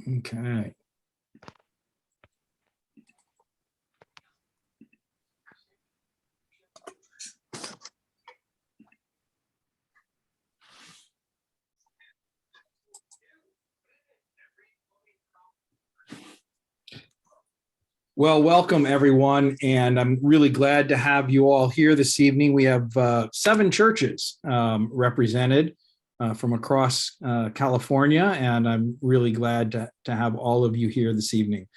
Okay. Well, welcome everyone, and I'm really glad to have you all here this evening. We have 7 churches represented from across California, and I'm really glad to have all of you here this evening.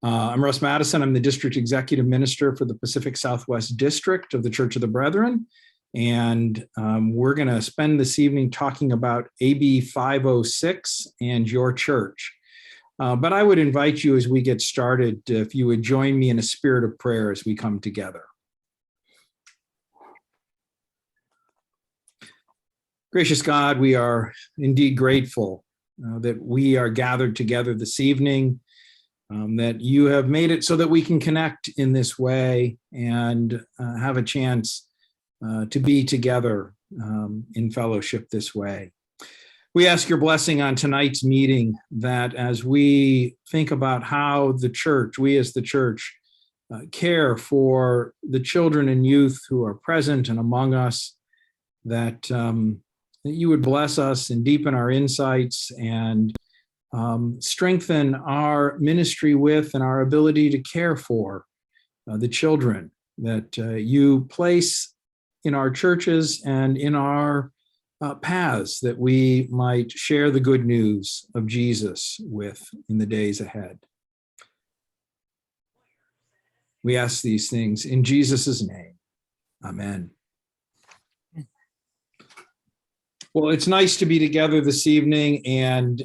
I'm Russ Matteson. I'm the District Executive Minister for the Pacific Southwest District of the Church of the Brethren, and we're going to spend this evening talking about AB 506 and your church. But I would invite you as we get started, if you would join me in a spirit of prayer as we come together. Gracious God, we are indeed grateful that we are gathered together this evening, that you have made it so that we can connect in this way and have a chance to be together in fellowship this way. We ask your blessing on tonight's meeting, that as we think about how the church, we as the church, care for the children and youth who are present and among us, that you would bless us and deepen our insights and strengthen our ministry with and our ability to care for the children that you place in our churches and in our paths, that we might share the good news of Jesus with in the days ahead. We ask these things in Jesus' name. Amen. Well, it's nice to be together this evening, and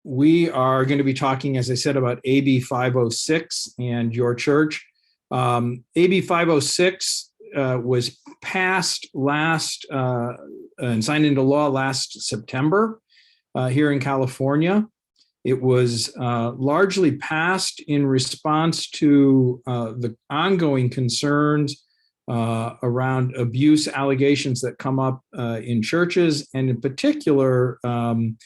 we are going to be talking, as I said, about AB 506 and your church. AB 506 was passed last and signed into law last September here in California. It was largely passed in response to the ongoing concerns around abuse allegations that come up in churches, and in particular, in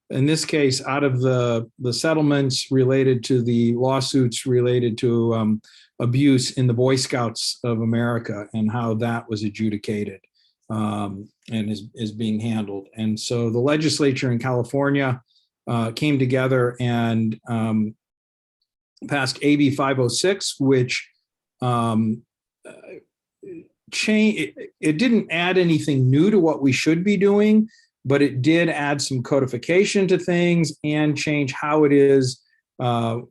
this case, out of the settlements related to the lawsuits related to abuse in the Boy Scouts of America and how that was adjudicated and is being handled. And so the legislature in California came together and passed AB 506, which it didn't add anything new to what we should be doing, but it did add some codification to things and change how it is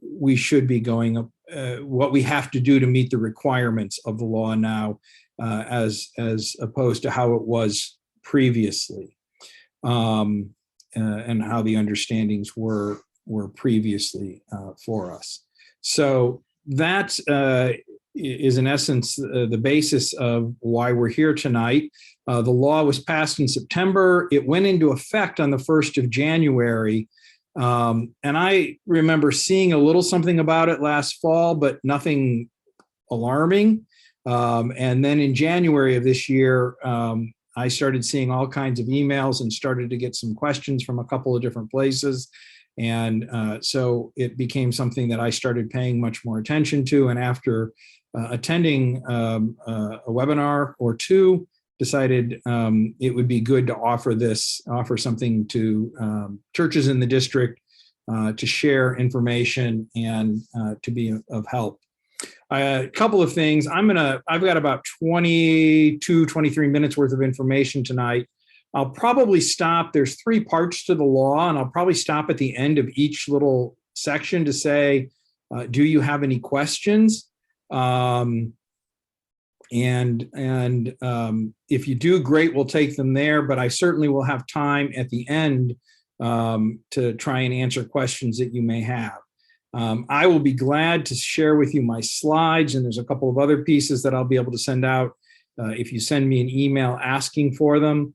we should be going, what we have to do to meet the requirements of the law now, as opposed to how it was previously, and how the understandings were previously for us. So that is in essence the basis of why we're here tonight. The law was passed in September. It went into effect on the 1st of January. And I remember seeing a little something about it last fall, but nothing alarming. And then in January of this year, I started seeing all kinds of emails and started to get some questions from a couple of different places. And so it became something that I started paying much more attention to. And after attending a webinar or two, decided it would be good to offer something to churches in the district to share information and to be of help. A couple of things. I've got about 22, 23 minutes worth of information tonight. I'll probably stop. There's 3 parts to the law, and I'll probably stop at the end of each little section to say, do you have any questions? If you do, great, we'll take them there, but I certainly will have time at the end to try and answer questions that you may have. I will be glad to share with you my slides, and there's a couple of other pieces that I'll be able to send out if you send me an email asking for them.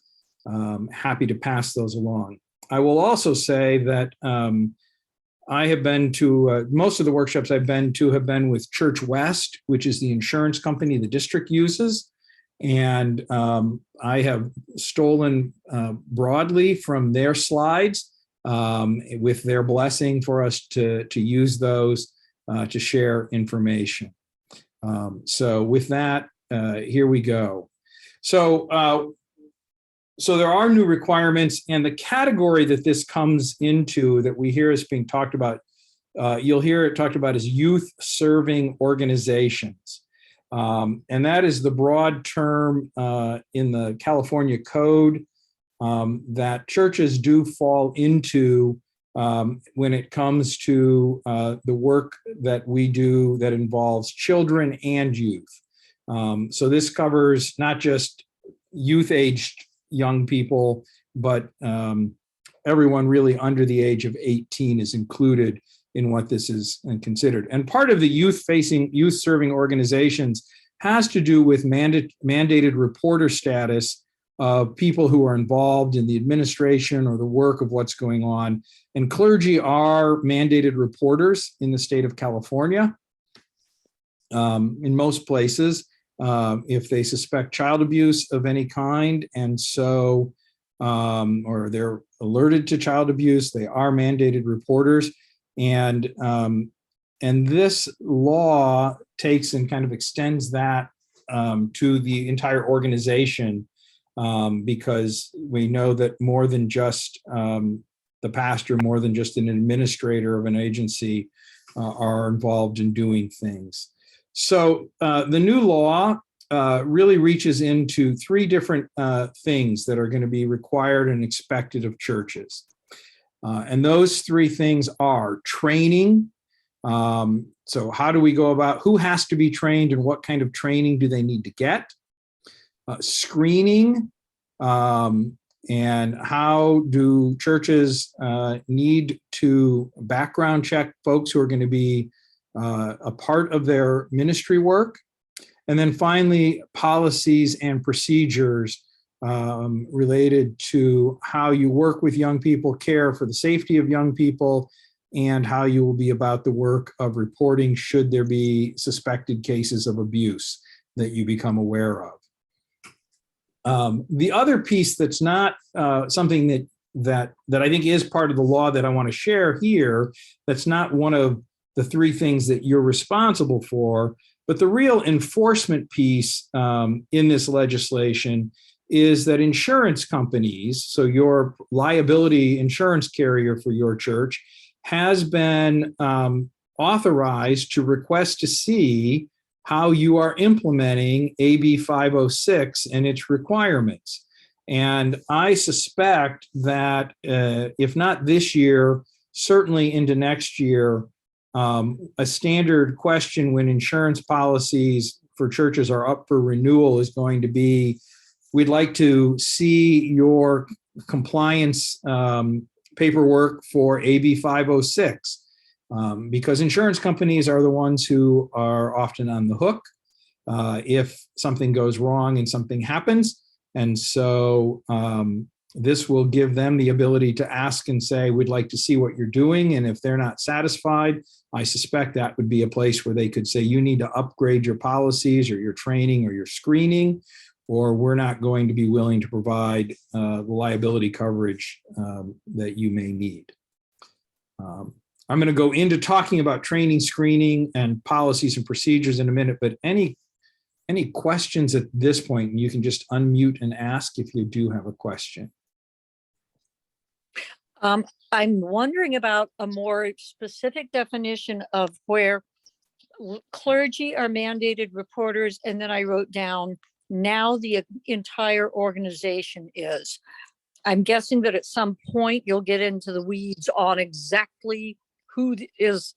Happy to pass those along. I will also say that I have been to, most of the workshops I've been to have been with Church West, which is the insurance company the district uses. And I have stolen broadly from their slides with their blessing for us to use those to share information. So with that, here we go. So there are new requirements, and the category that this comes into that we hear is being talked about, you'll hear it talked about as youth serving organizations. And that is the broad term in the California Code that churches do fall into when it comes to the work that we do that involves children and youth. So this covers not just youth-aged young people, but everyone really under the age of 18 is included in what this is considered. And part of the youth-serving organizations has to do with mandated reporter status of people who are involved in the administration or the work of what's going on. And clergy are mandated reporters in the state of California. In most places, if they suspect child abuse of any kind, and so, or they're alerted to child abuse, they are mandated reporters. And this law takes and kind of extends that to the entire organization, because we know that more than just the pastor, more than just an administrator of an agency are involved in doing things. So the new law really reaches into three different things that are going to be required and expected of churches. And those three things are training. So how do we go about, who has to be trained and what kind of training do they need to get? Screening, and how do churches need to background check folks who are going to be a part of their ministry work. And then finally, policies and procedures related to how you work with young people, care for the safety of young people, and how you will be about the work of reporting should there be suspected cases of abuse that you become aware of. The other piece that's not something that I think is part of the law that I want to share here, that's not one of the three things that you're responsible for, but the real enforcement piece in this legislation is that insurance companies, so your liability insurance carrier for your church, has been authorized to request to see how you are implementing AB 506 and its requirements. And I suspect that if not this year, certainly into next year, a standard question when insurance policies for churches are up for renewal is going to be, we'd like to see your compliance paperwork for AB 506. Because insurance companies are the ones who are often on the hook if something goes wrong and something happens. And so this will give them the ability to ask and say, we'd like to see what you're doing. And if they're not satisfied, I suspect that would be a place where they could say, you need to upgrade your policies or your training or your screening, or we're not going to be willing to provide the liability coverage that you may need. I'm going to go into talking about training, screening, and policies and procedures in a minute, but any questions at this point, and you can just unmute and ask if you do have a question. I'm wondering about a more specific definition of where clergy are mandated reporters, and then I wrote down, now the entire organization is. I'm guessing that at some point you'll get into the weeds on exactly who is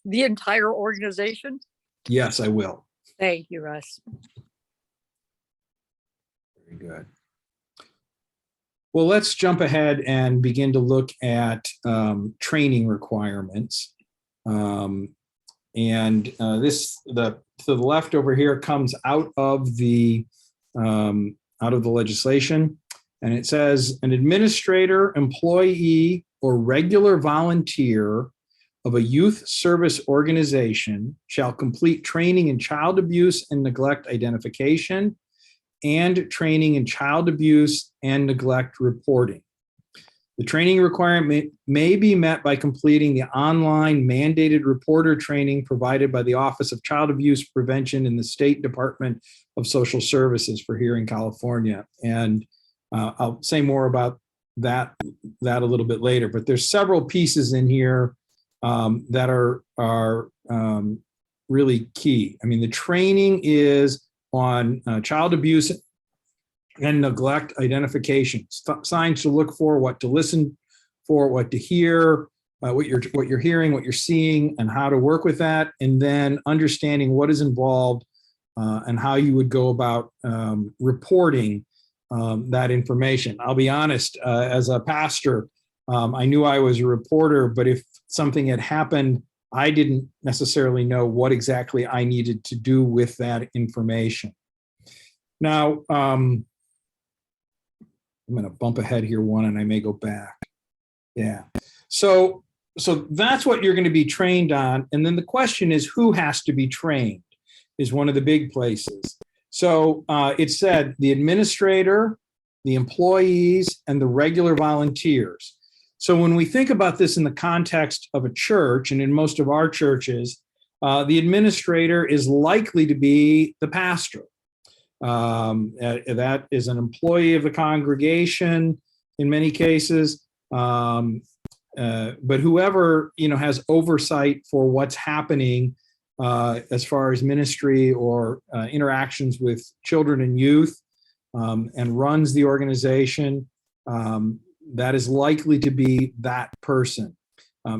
the entire organization. Yes, I will. Thank you, Russ. Very good. Well, let's jump ahead and begin to look at training requirements. This, to the left over here, comes out of the legislation, and it says an administrator, employee, or regular volunteer of a youth service organization shall complete training in child abuse and neglect identification and training in child abuse and neglect reporting. The training requirement may be met by completing the online mandated reporter training provided by the Office of Child Abuse Prevention in the State Department of Social Services for here in California. And I'll say more about that a little bit later, but there's several pieces in here that are really key. I mean, the training is on child abuse and neglect identification, signs to look for, what to listen for, what to hear, what you're hearing, what you're seeing, and how to work with that, and then understanding what is involved and how you would go about reporting that information. I'll be honest, as a pastor, I knew I was a reporter, but if something had happened, I didn't necessarily know what exactly I needed to do with that information. Now, I'm going to bump ahead here one, and I may go back. Yeah. So that's what you're going to be trained on. And then the question is, who has to be trained is one of the big places. So it said the administrator, the employees, and the regular volunteers. So when we think about this in the context of a church, and in most of our churches, the administrator is likely to be the pastor. That is an employee of the congregation in many cases, but whoever has oversight for what's happening as far as ministry or interactions with children and youth, and runs the organization, that is likely to be that person.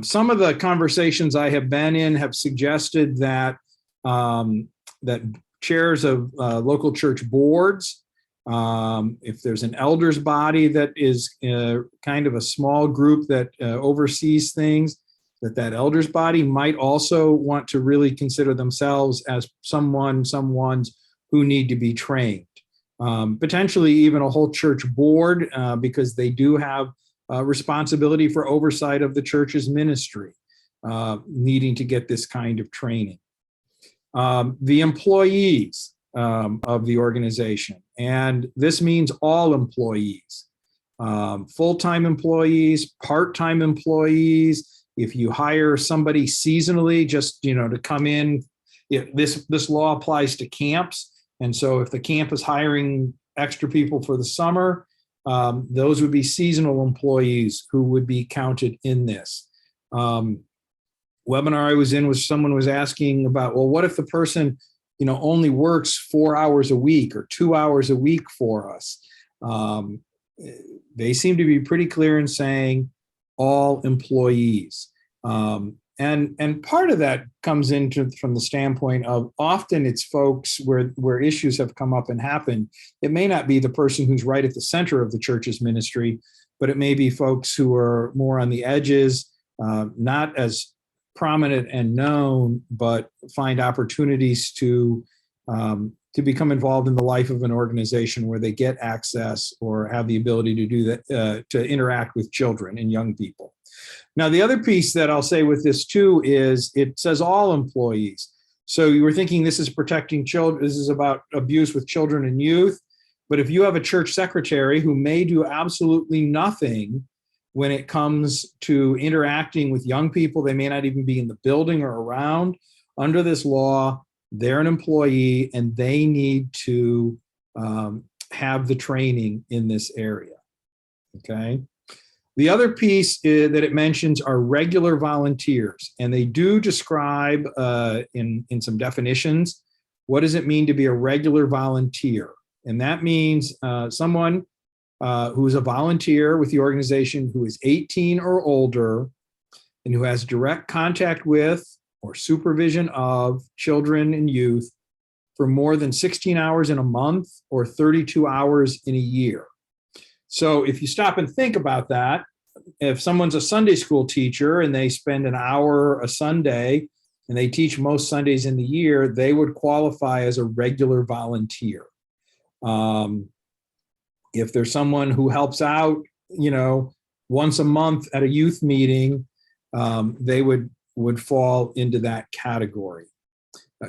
Some of the conversations I have been in have suggested that that chairs of local church boards, if there's an elders body that is kind of a small group that oversees things, that elders body might also want to really consider themselves as someone's who need to be trained. Potentially even a whole church board, because they do have responsibility for oversight of the church's ministry, needing to get this kind of training. The employees of the organization, and this means all employees, full-time employees, part-time employees. If you hire somebody seasonally, just to come in, this law applies to camps, and so if the camp is hiring extra people for the summer, those would be seasonal employees who would be counted in this. Webinar I was in was someone was asking about, well, what if the person, only works 4 hours a week or 2 hours a week for us? They seem to be pretty clear in saying all employees. And part of that comes from the standpoint of often it's folks where issues have come up and happened. It may not be the person who's right at the center of the church's ministry, but it may be folks who are more on the edges, not as prominent and known, but find opportunities to become involved in the life of an organization where they get access or have the ability to do that, to interact with children and young people. Now, the other piece that I'll say with this too is it says all employees. So you were thinking this is protecting children, this is about abuse with children and youth, but if you have a church secretary who may do absolutely nothing when it comes to interacting with young people, they may not even be in the building or around. Under this law, they're an employee and they need to have the training in this area, okay? The other piece that it mentions are regular volunteers, and they do describe in some definitions, what does it mean to be a regular volunteer? And that means someone who is a volunteer with the organization who is 18 or older and who has direct contact with or supervision of children and youth for more than 16 hours in a month or 32 hours in a year. So if you stop and think about that, if someone's a Sunday school teacher and they spend an hour a Sunday and they teach most Sundays in the year, they would qualify as a regular volunteer. If there's someone who helps out, once a month at a youth meeting, they would fall into that category.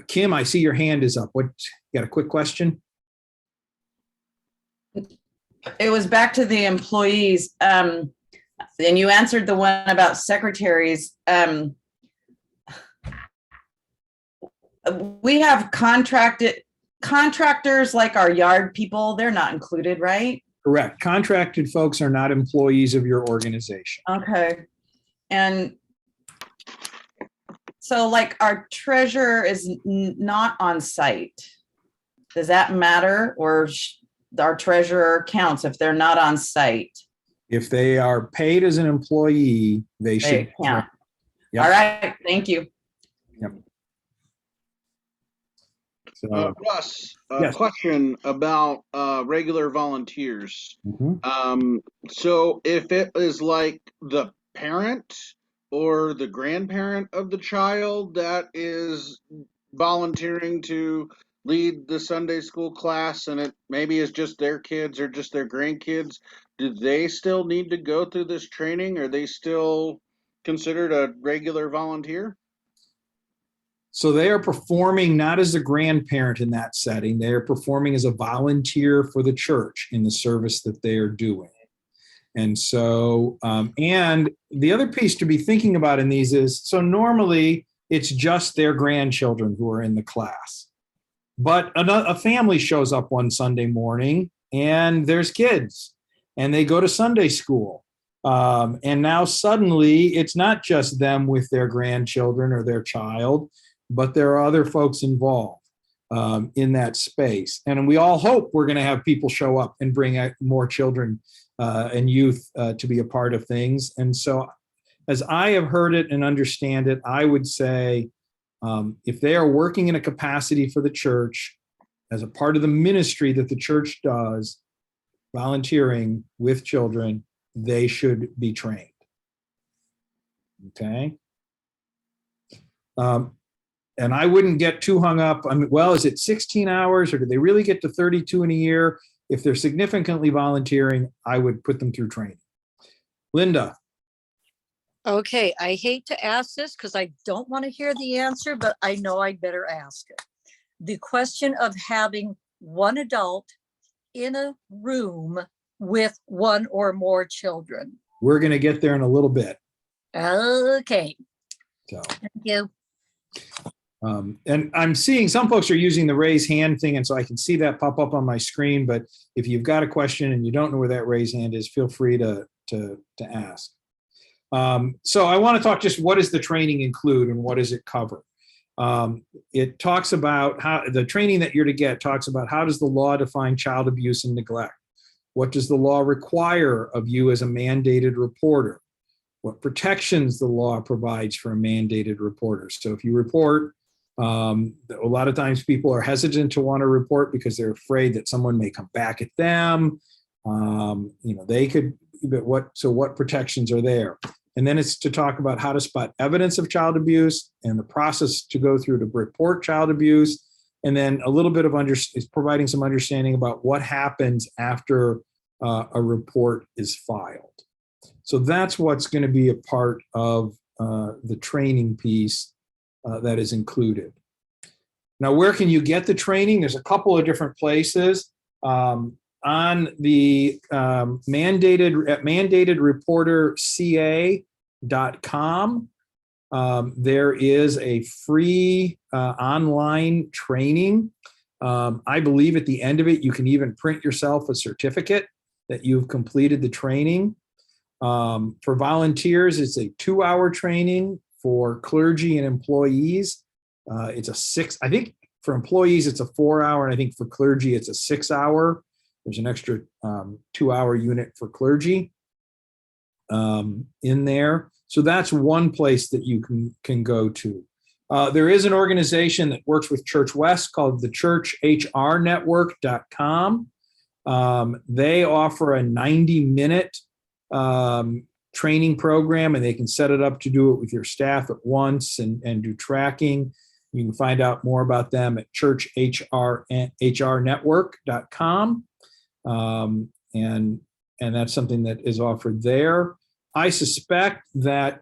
Kim, I see your hand is up. You got a quick question? It was back to the employees. And you answered the one about secretaries. We have contractors like our yard people. They're not included, right? Correct. Contracted folks are not employees of your organization. Okay. And so like our treasurer is not on site. Does that matter? Or our treasurer counts if they're not on site? If they are paid as an employee, they should count. Yep. All right. Thank you. Yep. So, Russ, yes. Question about regular volunteers. Mhm. So if it is like the parent or the grandparent of the child that is volunteering to lead the Sunday school class, and it maybe is just their kids or just their grandkids, do they still need to go through this training? Are they still considered a regular volunteer? So they are performing not as a grandparent in that setting. They are performing as a volunteer for the church in the service that they are doing. And so, and the other piece to be thinking about in these is, so normally it's just their grandchildren who are in the class. But a family shows up one Sunday morning and there's kids and they go to Sunday school. And now suddenly it's not just them with their grandchildren or their child, but there are other folks involved in that space. And we all hope we're going to have people show up and bring out more children and youth to be a part of things. And so as I have heard it and understand it, I would say if they are working in a capacity for the church as a part of the ministry that the church does, volunteering with children, they should be trained. Okay. And I wouldn't get too hung up. I mean, well, is it 16 hours or do they really get to 32 in a year? If they're significantly volunteering, I would put them through training. Linda. Okay, I hate to ask this because I don't want to hear the answer, but I know I'd better ask it. The question of having one adult in a room with one or more children. We're going to get there in a little bit. Okay. So. Thank you. And I'm seeing some folks are using the raise hand thing, and so I can see that pop up on my screen. But if you've got a question and you don't know where that raise hand is, feel free to ask. So I want to talk just what does the training include and what does it cover? It talks about how the training that you're to get talks about how does the law define child abuse and neglect? What does the law require of you as a mandated reporter? What protections the law provides for a mandated reporter? So if you report, a lot of times people are hesitant to want to report because they're afraid that someone may come back at them. They could, but what protections are there? And then it's to talk about how to spot evidence of child abuse and the process to go through to report child abuse. And then a little bit of is providing some understanding about what happens after a report is filed. So that's what's going to be a part of the training piece that is included. Now, where can you get the training? There's a couple of different places. On the mandatedreporterca.com, there is a free online training. I believe at the end of it, you can even print yourself a certificate that you've completed the training. For volunteers, it's a 2-hour training. For clergy and employees, it's I think for employees, it's a 4-hour, and I think for clergy, it's a 6-hour. There's an extra 2-hour unit for clergy in there. So that's one place that you can go to. There is an organization that works with Church West called the churchrnetwork.com. They offer a 90-minute training program, and they can set it up to do it with your staff at once and do tracking. You can find out more about them at churchrnetwork.com. And that's something that is offered there. I suspect that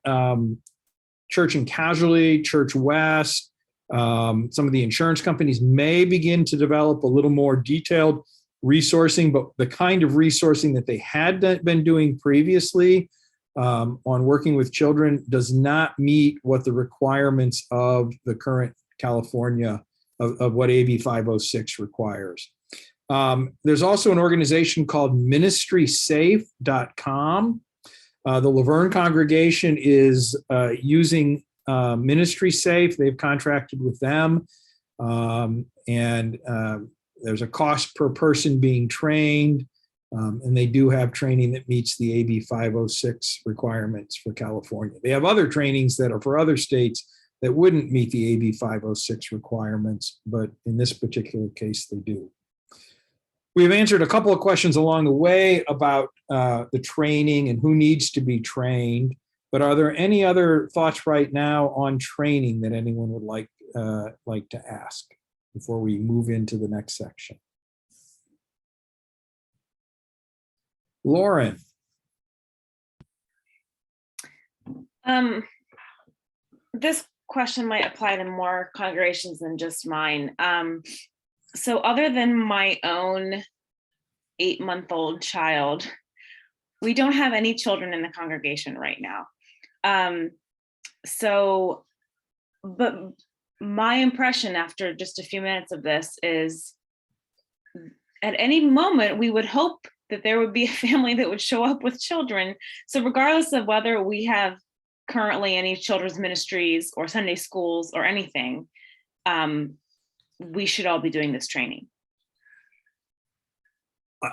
Church and Casualty, Church West, some of the insurance companies may begin to develop a little more detailed resourcing, but the kind of resourcing that they had been doing previously on working with children does not meet what the requirements of the current California of what AB 506 requires. There's also an organization called ministrysafe.com. The Laverne congregation is using Ministry Safe. They've contracted with them. And there's a cost per person being trained. And they do have training that meets the AB 506 requirements for California. They have other trainings that are for other states that wouldn't meet the AB 506 requirements, but in this particular case, they do. We've answered a couple of questions along the way about the training and who needs to be trained, but are there any other thoughts right now on training that anyone would like to ask before we move into the next section? Lauren. This question might apply to more congregations than just mine. So other than my own 8-month-old child, we don't have any children in the congregation right now. But my impression after just a few minutes of this is at any moment, we would hope that there would be a family that would show up with children. So regardless of whether we have currently any children's ministries or Sunday schools or anything, we should all be doing this training.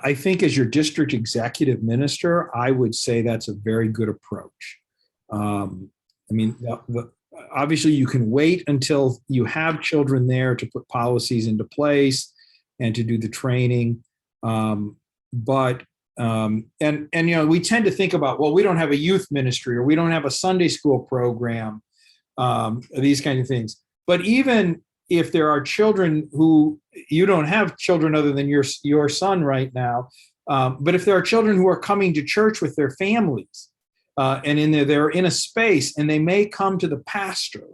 I think as your district executive minister, I would say that's a very good approach. I mean, obviously you can wait until you have children there to put policies into place and to do the training. But you know, we tend to think about, well, we don't have a youth ministry or we don't have a Sunday school program, these kinds of things. But even if there are children who you don't have children other than your son right now, but if there are children who are coming to church with their families and they're in a space and they may come to the pastor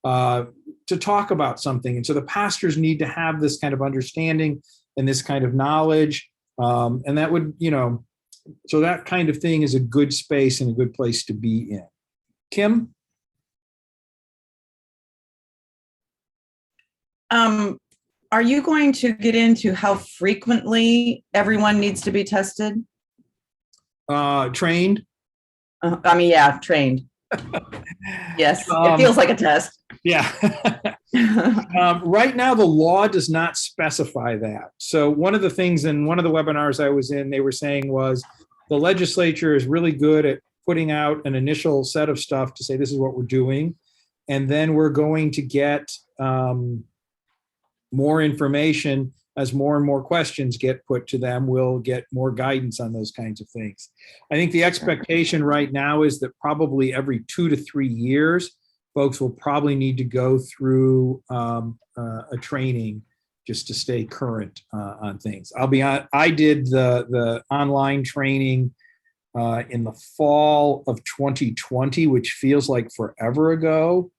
to talk about something. And so the pastors need to have this kind of understanding and this kind of knowledge. And that would, you know, so that kind of thing is a good space and a good place to be in. Kim? Are you going to get into how frequently everyone needs to be tested? Trained? I mean, yeah, trained. Yes, it feels like a test. Yeah. Right now, the law does not specify that. So one of the things in one of the webinars I was in, they were saying was the legislature is really good at putting out an initial set of stuff to say, this is what we're doing. And then we're going to get more information as more and more questions get put to them. We'll get more guidance on those kinds of things. I think the expectation right now is that probably every 2 to 3 years, folks will probably need to go through a training just to stay current on things. I'll be on. I did the online training in the fall of 2020, which feels like forever ago,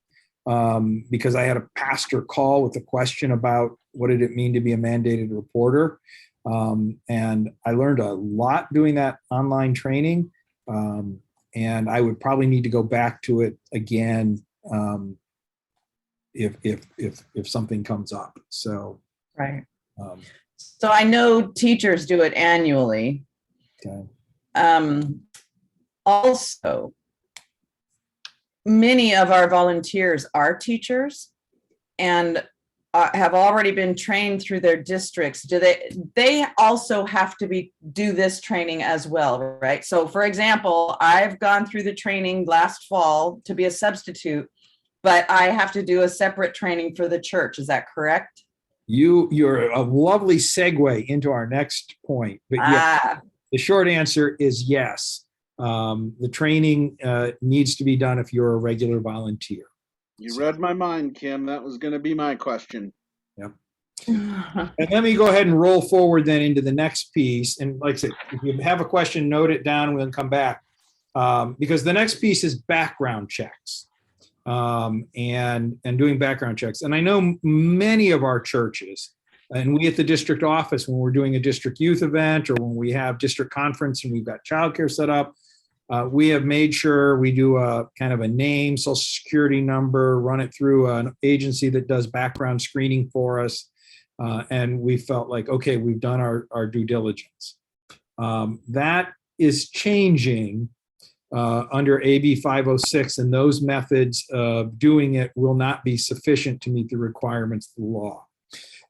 because I had a pastor call with a question about what did it mean to be a mandated reporter. And I learned a lot doing that online training. And I would probably need to go back to it again if something comes up. So right. So I know teachers do it annually. Okay. Also, many of our volunteers are teachers and have already been trained through their districts. Do they also have to do this training as well, right? So for example, I've gone through the training last fall to be a substitute, but I have to do a separate training for the church. Is that correct? You're a lovely segue into our next point. But yeah, the short answer is yes. The training needs to be done if you're a regular volunteer. You read my mind, Kim. That was going to be my question. Yep. And let me go ahead and roll forward then into the next piece. And like I said, if you have a question, note it down. We'll come back because the next piece is background checks and doing background checks. And I know many of our churches, and we at the district office, when we're doing a district youth event or when we have district conference and we've got childcare set up, We have made sure we do a kind of a name, social security number, run it through an agency that does background screening for us. And we felt like, okay, we've done our due diligence. That is changing under AB 506, and those methods of doing it will not be sufficient to meet the requirements of the law.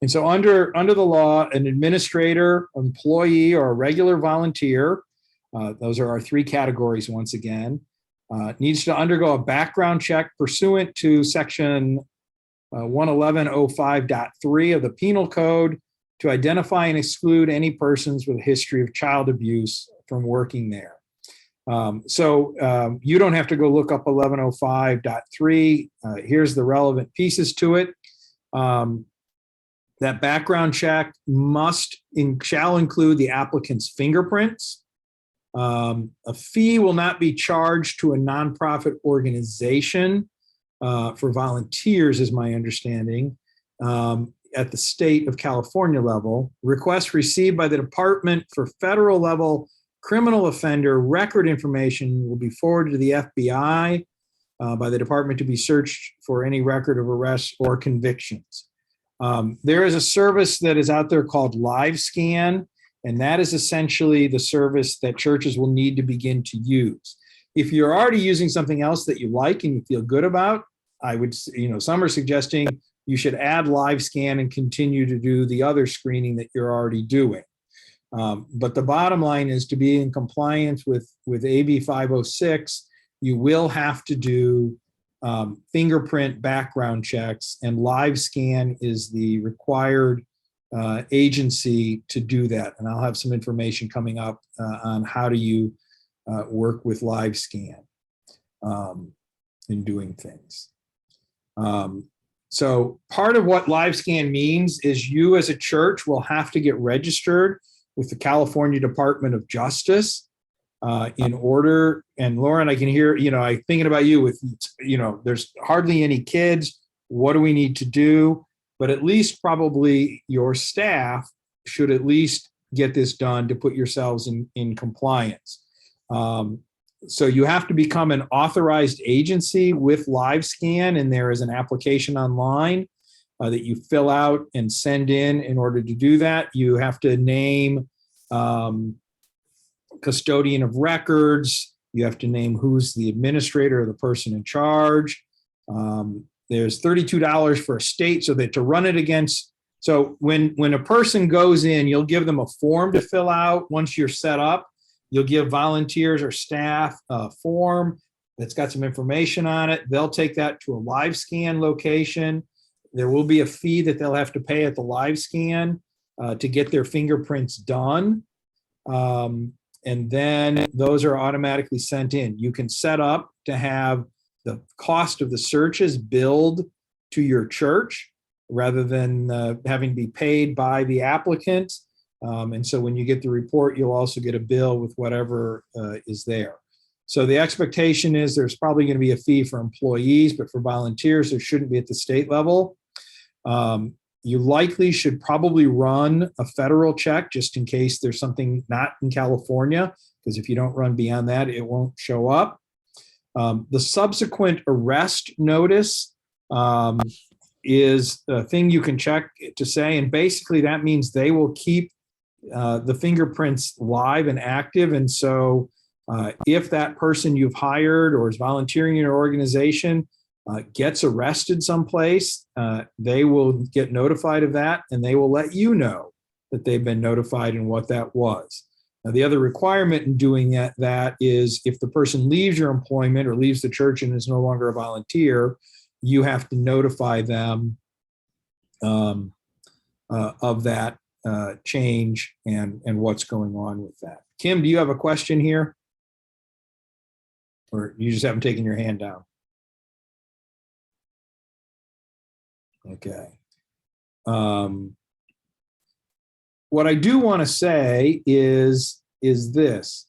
And so under the law, an administrator, employee, or a regular volunteer, those are our three categories once again, needs to undergo a background check pursuant to section 111.05.3 of the Penal Code to identify and exclude any persons with a history of child abuse from working there. So you don't have to go look up 1105.3. Here's the relevant pieces to it. That background check shall include the applicant's fingerprints. A fee will not be charged to a nonprofit organization for volunteers, is my understanding, at the state of California level. Requests received by the department for federal level criminal offender record information will be forwarded to the FBI by the department to be searched for any record of arrests or convictions. There is a service that is out there called LiveScan, and that is essentially the service that churches will need to begin to use. If you're already using something else that you like and you feel good about, I would, some are suggesting you should add LiveScan and continue to do the other screening that you're already doing. But the bottom line is, to be in compliance with AB 506, you will have to do fingerprint background checks, and LiveScan is the required agency to do that. And I'll have some information coming up on how do you work with LiveScan in doing things. So part of what LiveScan means is you as a church will have to get registered with the California Department of Justice in order, and Lauren, I can hear, I'm thinking about you with, there's hardly any kids. What do we need to do? But at least probably your staff should at least get this done to put yourselves in compliance. So you have to become an authorized agency with LiveScan, and there is an application online that you fill out and send in order to do that. You have to name custodian of records. You have to name who's the administrator or the person in charge. There's $32 for a state, so that to run it against. So when a person goes in, you'll give them a form to fill out. Once you're set up, you'll give volunteers or staff a form that's got some information on it. They'll take that to a LiveScan location. There will be a fee that they'll have to pay at the LiveScan to get their fingerprints done. And then those are automatically sent in. You can set up to have the cost of the searches billed to your church rather than having to be paid by the applicant. And so when you get the report, you'll also get a bill with whatever is there. So the expectation is there's probably going to be a fee for employees, but for volunteers, there shouldn't be at the state level. You likely should probably run a federal check just in case there's something not in California, because if you don't run beyond that, it won't show up. The subsequent arrest notice is a thing you can check to say, and basically that means they will keep the fingerprints live and active. And so if that person you've hired or is volunteering in your organization gets arrested someplace, they will get notified of that, and they will let you know that they've been notified and what that was. Now, the other requirement in doing that is if the person leaves your employment or leaves the church and is no longer a volunteer, you have to notify them of that change and what's going on with that. Kim, do you have a question here? Or you just haven't taken your hand down? Okay. What I do want to say is this,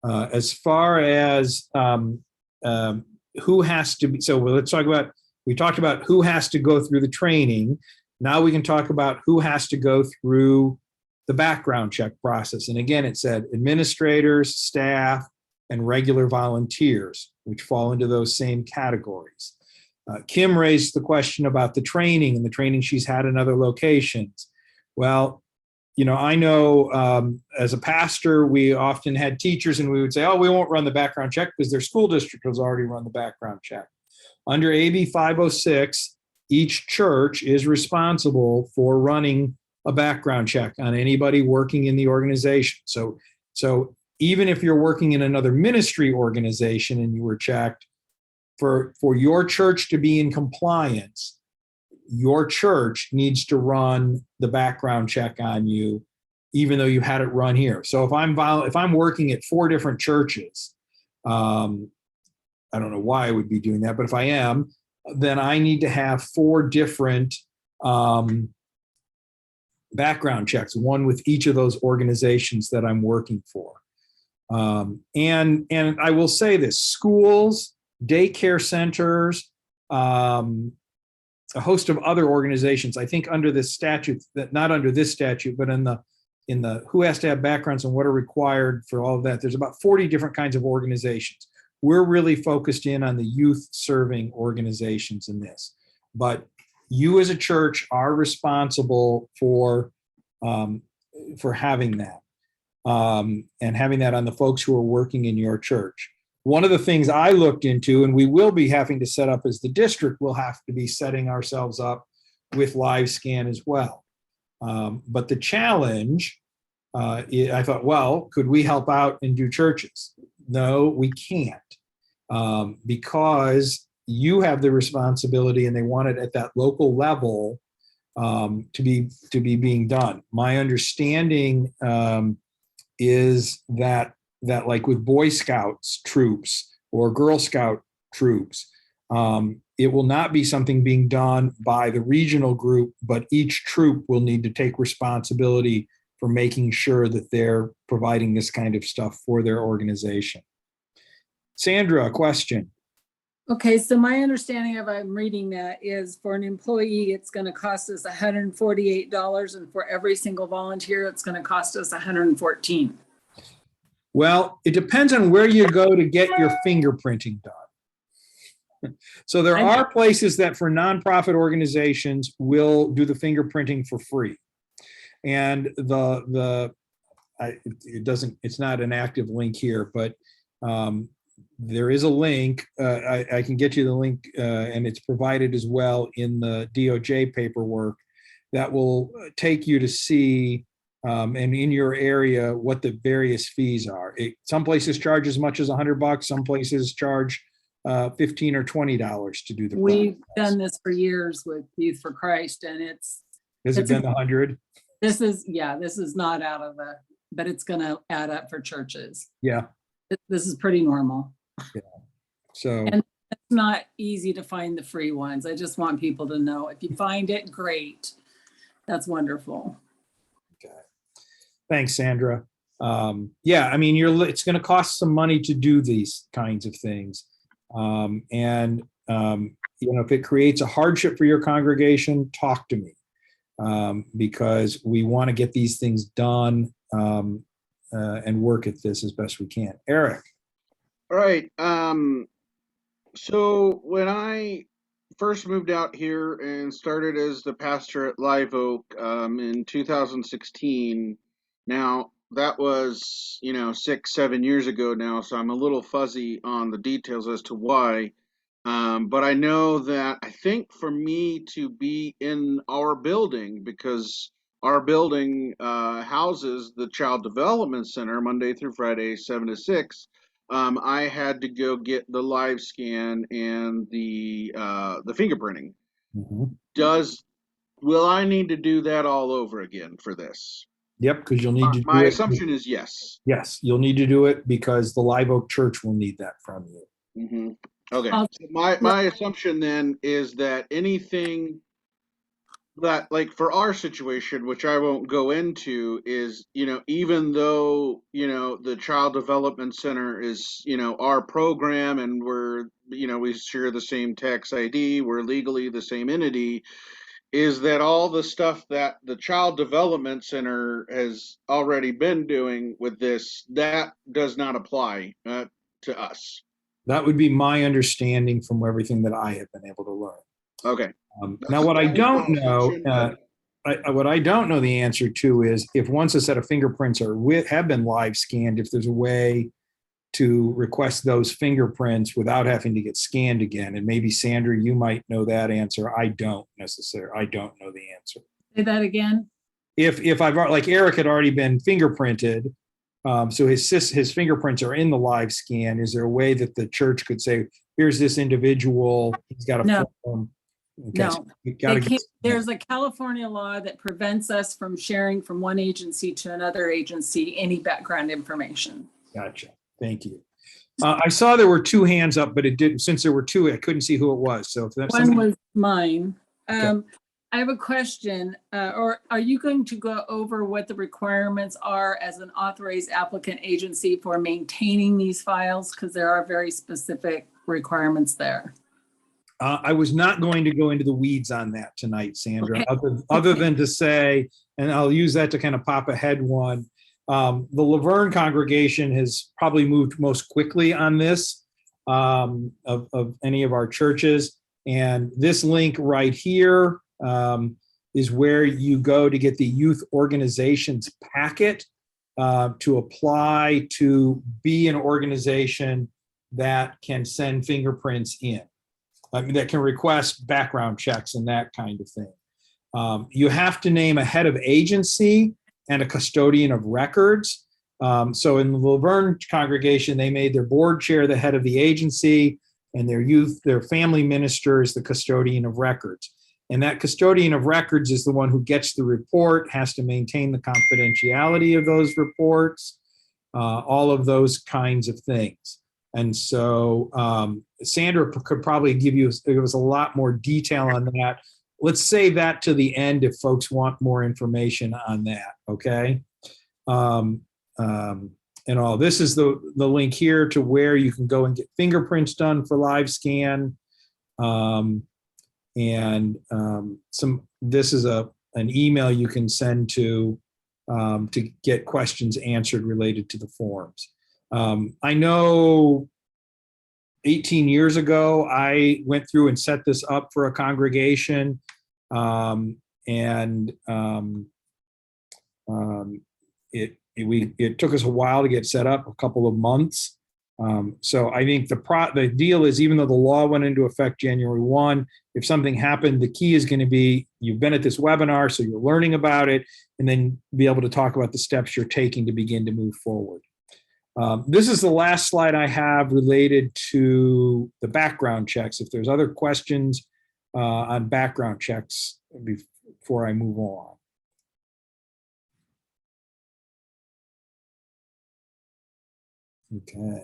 as far as who has to be, so let's talk about, we talked about who has to go through the training. Now we can talk about who has to go through the background check process. And again, it said administrators, staff, and regular volunteers, which fall into those same categories. Kim raised the question about the training and the training she's had in other locations. Well, I know as a pastor, we often had teachers and we would say, oh, we won't run the background check because their school district has already run the background check. Under AB 506, each church is responsible for running a background check on anybody working in the organization. So even if you're working in another ministry organization and you were checked, for your church to be in compliance, your church needs to run the background check on you, even though you had it run here. So if I'm working at 4 different churches, I don't know why I would be doing that, but if I am, then I need to have 4 different background checks, one with each of those organizations that I'm working for. And I will say this: schools, daycare centers, a host of other organizations, I think under this statute, that not under this statute, but in the who has to have backgrounds and what are required for all of that, there's about 40 different kinds of organizations. We're really focused in on the youth serving organizations in this, but you as a church are responsible for having that and having that on the folks who are working in your church. One of the things I looked into, and we will be having to set up as the district, we'll have to be setting ourselves up with live scan as well. But the challenge, I thought, well, could we help out and do churches? No, we can't, because you have the responsibility and they want it at that local level to be being done. My understanding is that like with Boy Scouts troops or Girl Scout troops, it will not be something being done by the regional group, but each troop will need to take responsibility for making sure that they're providing this kind of stuff for their organization. Sandra, a question. Okay, so my understanding of, I'm reading that, is for an employee, it's going to cost us $148, and for every single volunteer, it's going to cost us $114. Well, it depends on where you go to get your fingerprinting done. So there are places that for nonprofit organizations will do the fingerprinting for free. And it's not an active link here, but there is a link. I can get you the link, and it's provided as well in the DOJ paperwork that will take you to see and in your area what the various fees are. Some places charge as much as $100. Some places charge $15 or $20 to do the process. We've done this for years with Youth for Christ, and Has it been 100? This is not out of but it's going to add up for churches. Yeah. This is pretty normal. Yeah. So. And it's not easy to find the free ones. I just want people to know, if you find it, great. That's wonderful. Okay. Thanks, Sandra. Yeah, I mean, it's going to cost some money to do these kinds of things. If it creates a hardship for your congregation, talk to me, because we want to get these things done and work at this as best we can. Eric. All right. So when I first moved out here and started as the pastor at Live Oak in 2016, now that was 6-7 years ago now, so I'm a little fuzzy on the details as to why, but I know that I think for me to be in our building, because our building houses the Child Development Center Monday through Friday 7 to 6, I had to go get the live scan and the fingerprinting. Mm-hmm. Will I need to do that all over again for this? Yep, because you'll need to do my it. assumption is yes. Yes, you'll need to do it because the Live Oak Church will need that from you. Mm-hmm. Okay. So my assumption then is that anything that, like for our situation, which I won't go into, is, even though, the Child Development Center is, our program, and we're, we share the same tax ID, we're legally the same entity, is that all the stuff that the Child Development Center has already been doing with this, that does not apply. to us. That would be my understanding from everything that I have been able to learn. Okay. Now, what I don't know, Question, what I don't know the answer to is if once a set of fingerprints have been live scanned, if there's a way to request those fingerprints without having to get scanned again. And maybe Sandra, you might know that answer. I don't know the answer. Say that again. If I've like Eric had already been fingerprinted, so his fingerprints are in the live scan. Is there a way that the church could say, here's this individual, he's got a No. form? Okay, No, so you gotta They get- there's a California law that prevents us from sharing from one agency to another agency any background information. Gotcha. Thank you. I saw there were two hands up, but it didn't, since there were two, I couldn't see who it was. So if that's One somebody, was mine. Okay. I have a question, or are you going to go over what the requirements are as an authorized applicant agency for maintaining these files? Because there are very specific requirements there. I was not going to go into the weeds on that tonight, Sandra, Okay. other than to say, and I'll use that to kind of pop ahead one. The Laverne congregation has probably moved most quickly on this of any of our churches. And this link right here is where you go to get the youth organizations packet to apply to be an organization that can send fingerprints in. I mean, that can request background checks and that kind of thing. You have to name a head of agency and a custodian of records. So in the Laverne congregation, they made their board chair the head of the agency and their family minister is the custodian of records. And that custodian of records is the one who gets the report, has to maintain the confidentiality of those reports, all of those kinds of things. And so Sandra could probably give us a lot more detail on that. Let's save that to the end if folks want more information on that, okay? And all this is the link here to where you can go and get fingerprints done for live scan. This is an email you can send to get questions answered related to the forms. I know 18 years ago, I went through and set this up for a congregation. It took us a while to get set up, a couple of months. So I think the deal is, even though the law went into effect January 1, if something happened, the key is going to be, you've been at this webinar, so you're learning about it, and then be able to talk about the steps you're taking to begin to move forward. This is the last slide I have related to the background checks. If there's other questions on background checks before I move on. Okay.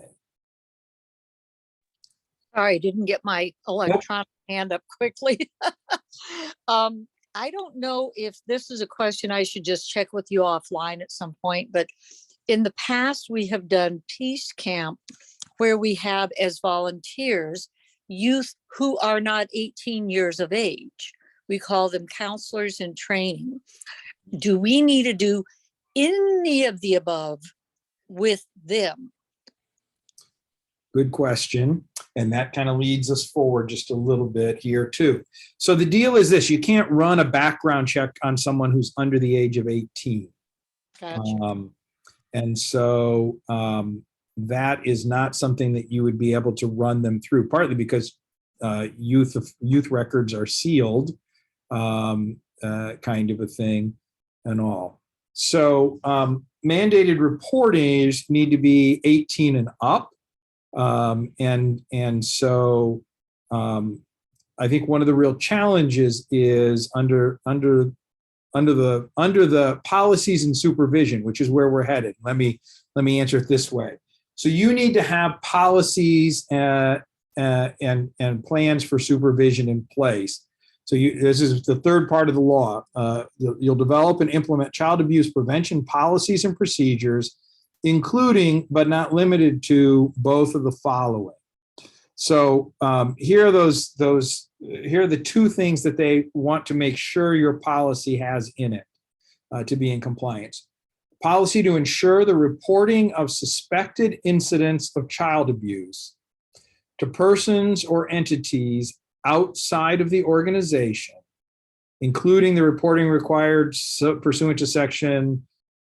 Sorry, I didn't get my electronic hand up quickly. I don't know if this is a question I should just check with you offline at some point, but in the past, we have done Peace Camp where we have as volunteers youth who are not 18 years of age. We call them counselors in training. Do we need to do any of the above with them? Good question. And that kind of leads us forward just a little bit here too. So the deal is this: you can't run a background check on someone who's under the age of 18. Gotcha. And so that is not something that you would be able to run them through, partly because youth records are sealed, kind of a thing and all. So mandated reporters need to be 18 and up. And so I think one of the real challenges is under the policies and supervision, which is where we're headed. Let me answer it this way. So you need to have policies and plans for supervision in place. So this is the third part of the law. You'll develop and implement child abuse prevention policies and procedures, including but not limited to both of the following. So here are here are the two things that they want to make sure your policy has in it to be in compliance. policy to ensure the reporting of suspected incidents of child abuse to persons or entities outside of the organization, including the reporting required pursuant to section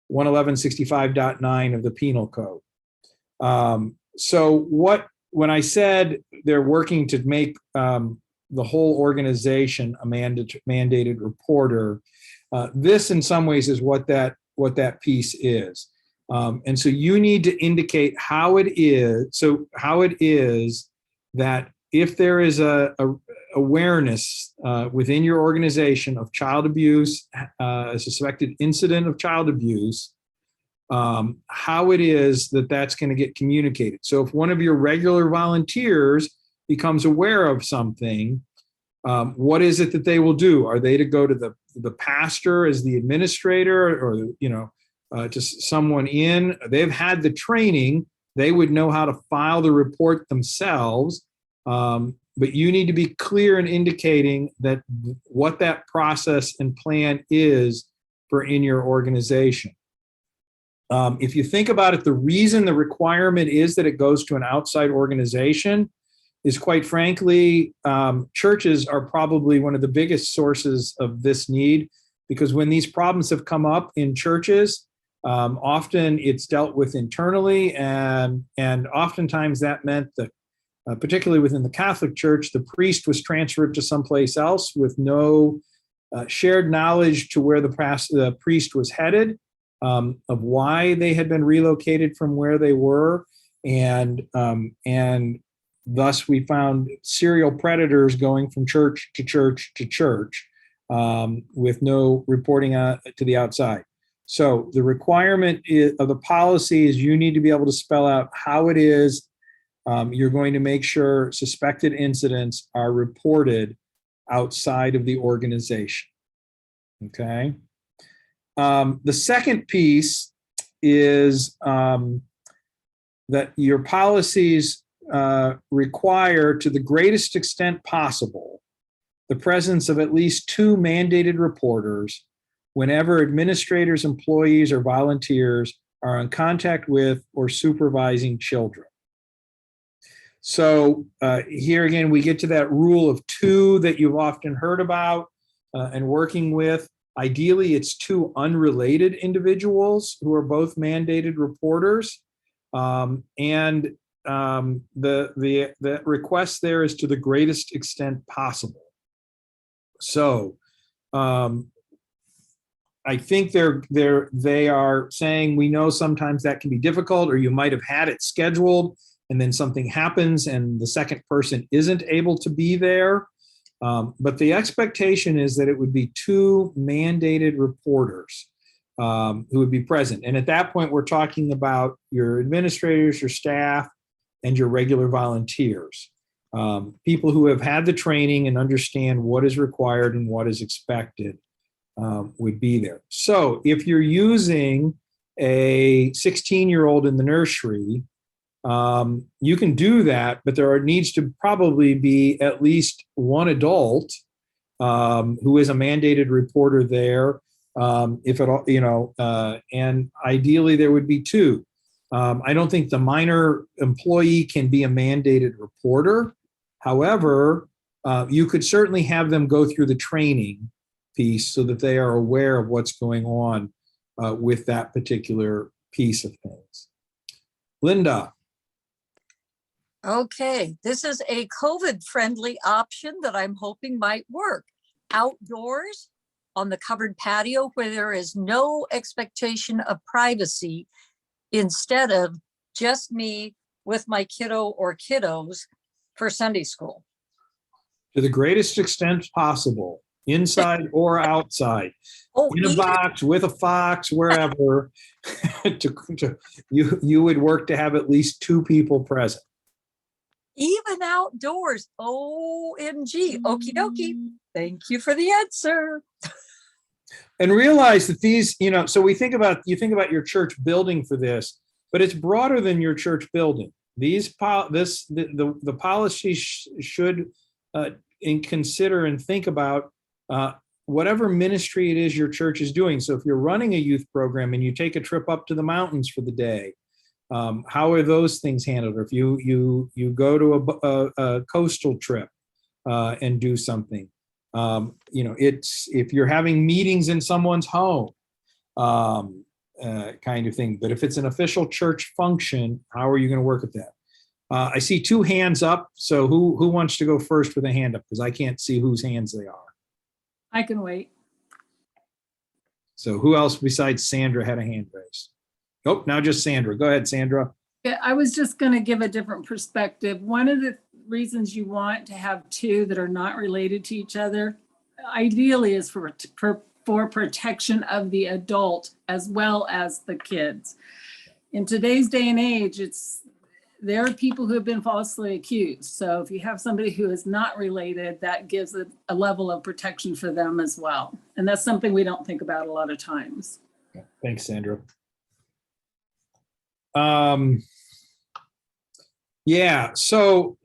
11165.9 of the Penal Code. So when I said they're working to make the whole organization a mandated reporter, this in some ways is what that piece is. And so you need to indicate how it is that if there is a awareness within your organization of child abuse, a suspected incident of child abuse, how it is that that's going to get communicated. So if one of your regular volunteers becomes aware of something, what is it that they will do? Are they to go to the pastor as the administrator, or to someone in? They've had the training. They would know how to file the report themselves. But you need to be clear in indicating that what that process and plan is for in your organization. If you think about it, the reason the requirement is that it goes to an outside organization is, quite frankly, churches are probably one of the biggest sources of this need, because when these problems have come up in churches, often it's dealt with internally, and oftentimes that meant that, particularly within the Catholic Church, the priest was transferred to someplace else with no shared knowledge to where the priest was headed, of why they had been relocated from where they were, and thus we found serial predators going from church to church to church, with no reporting to the outside. So the requirement of the policy is you need to be able to spell out how it is you're going to make sure suspected incidents are reported outside of the organization. Okay. The second piece is that your policies require, to the greatest extent possible, the presence of at least 2 mandated reporters whenever administrators, employees, or volunteers are in contact with or supervising children. So here again, we get to that rule of 2 that you've often heard about and working with. Ideally, it's 2 unrelated individuals who are both mandated reporters. The request there is to the greatest extent possible. So I think they are saying, we know sometimes that can be difficult, or you might have had it scheduled and then something happens and the second person isn't able to be there. But the expectation is that it would be 2 mandated reporters who would be present. And at that point, we're talking about your administrators, your staff, and your regular volunteers. People who have had the training and understand what is required and what is expected would be there. So if you're using a 16-year-old in the nursery, you can do that, but there needs to probably be at least 1 adult who is a mandated reporter there, if at all, and ideally there would be 2. I don't think the minor employee can be a mandated reporter. However, you could certainly have them go through the training piece so that they are aware of what's going on with that particular piece of things. Linda. Okay, this is a COVID-friendly option that I'm hoping might work. Outdoors on the covered patio where there is no expectation of privacy, instead of just me with my kiddo or kiddos for Sunday school. To the greatest extent possible, inside or outside, in a box, with a fox, wherever, you would work to have at least 2 people present. Even outdoors, OMG, okie dokie. Thank you for the answer. And realize that these, so you think about your church building for this, but it's broader than your church building. The policy should consider and think about whatever ministry it is your church is doing. So if you're running a youth program and you take a trip up to the mountains for the day, how are those things handled? Or if you go to a coastal trip and do something, it's if you're having meetings in someone's home, kind of thing. But if it's an official church function, how are you going to work with that? I see 2 hands up. So who wants to go first with a hand up? Because I can't see whose hands they are. I can wait. So who else besides Sandra had a hand raised? Oh, now just Sandra. Go ahead, Sandra. Yeah, I was just going to give a different perspective. One of the reasons you want to have 2 that are not related to each other, ideally, is for protection of the adult as well as the kids. In today's day and age, there are people who have been falsely accused. So if you have somebody who is not related, that gives a level of protection for them as well. And that's something we don't think about a lot of times. Thanks, Sandra. Yeah, so